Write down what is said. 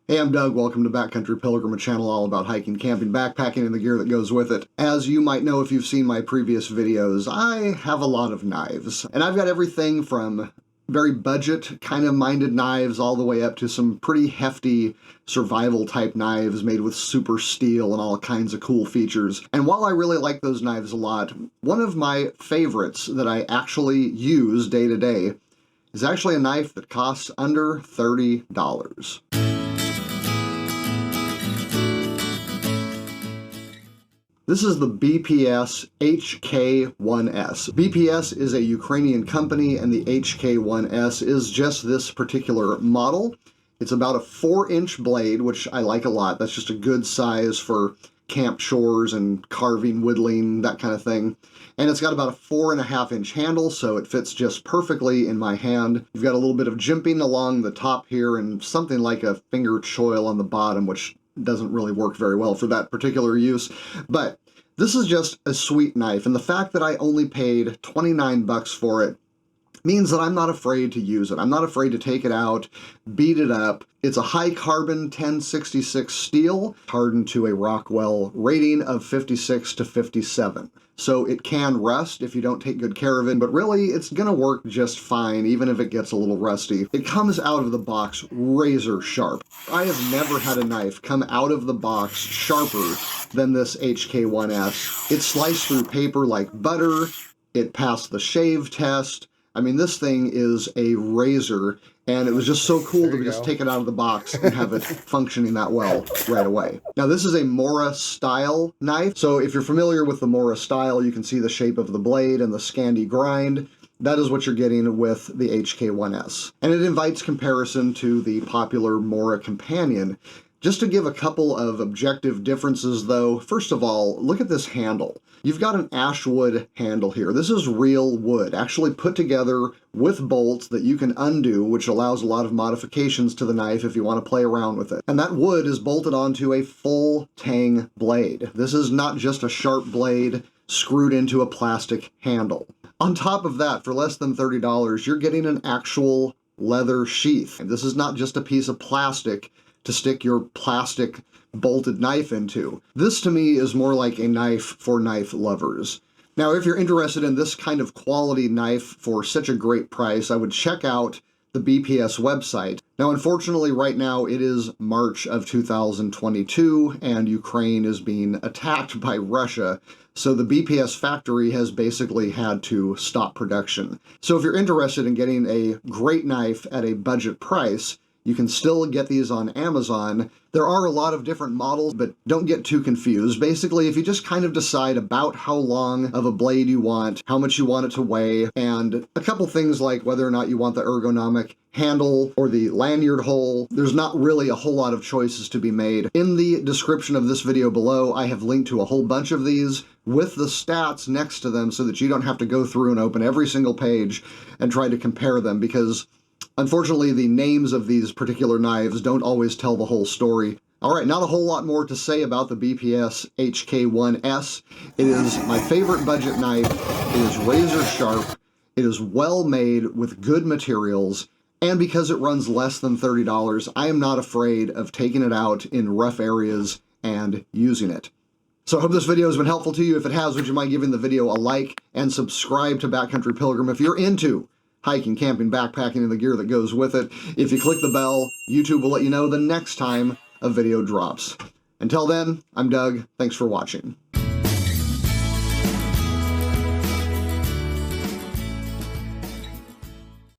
Hey, I'm Doug. Welcome to Backcountry Pilgrim, a channel all about hiking, camping, backpacking, and the gear that goes with it. As you might know if you've seen my previous videos, I have a lot of knives. And I've got everything from very budget kind of minded knives all the way up to some pretty hefty survival type knives made with super steel and all kinds of cool features. And while I really like those knives a lot, one of my favorites that I actually use day to day is actually a knife that costs under $30. This is the BPS HK1S. BPS is a Ukrainian company, and the HK1S is just this particular model. It's about a 4-inch blade, which I like a lot. That's just a good size for camp chores and carving, whittling, that kind of thing. And it's got about a 4.5-inch handle, so it fits just perfectly in my hand. You've got a little bit of jimping along the top here and something like a finger choil on the bottom, which doesn't really work very well for that particular use. But this is just a sweet knife, and the fact that I only paid 29 bucks for it means that I'm not afraid to use it. I'm not afraid to take it out, beat it up. It's a high carbon 1066 steel, hardened to a Rockwell rating of 56 to 57. So it can rust if you don't take good care of it, but really it's gonna work just fine even if it gets a little rusty. It comes out of the box razor sharp. I have never had a knife come out of the box sharper than this HK1S. It sliced through paper like butter. It passed the shave test. I mean, this thing is a razor, and it was just so cool to just take it out of the box and have it functioning that well right away. Now, this is a Mora style knife. So if you're familiar with the Mora style, you can see the shape of the blade and the Scandi grind. That is what you're getting with the HK1S. And it invites comparison to the popular Mora Companion. Just to give a couple of objective differences though, first of all, look at this handle. You've got an ashwood handle here. This is real wood, actually put together with bolts that you can undo, which allows a lot of modifications to the knife if you want to play around with it. And that wood is bolted onto a full tang blade. This is not just a sharp blade screwed into a plastic handle. On top of that, for less than $30, you're getting an actual leather sheath. And this is not just a piece of plastic to stick your plastic bolted knife into. This to me is more like a knife for knife lovers. Now, if you're interested in this kind of quality knife for such a great price, I would check out the BPS website. Now, unfortunately, right now it is March of 2022 and Ukraine is being attacked by Russia. So the BPS factory has basically had to stop production. So if you're interested in getting a great knife at a budget price, you can still get these on Amazon. There are a lot of different models, but don't get too confused. Basically, if you just kind of decide about how long of a blade you want, how much you want it to weigh, and a couple things like whether or not you want the ergonomic handle or the lanyard hole, there's not really a whole lot of choices to be made. In the description of this video below, I have linked to a whole bunch of these with the stats next to them so that you don't have to go through and open every single page and try to compare them, because unfortunately, the names of these particular knives don't always tell the whole story. All right, not a whole lot more to say about the BPS HK1S. It is my favorite budget knife. It is razor sharp. It is well made with good materials. And because it runs less than $30, I am not afraid of taking it out in rough areas and using it. So I hope this video has been helpful to you. If it has, would you mind giving the video a like and subscribe to Backcountry Pilgrim if you're into hiking, camping, backpacking, and the gear that goes with it. If you click the bell, YouTube will let you know the next time a video drops. Until then, I'm Doug. Thanks for watching.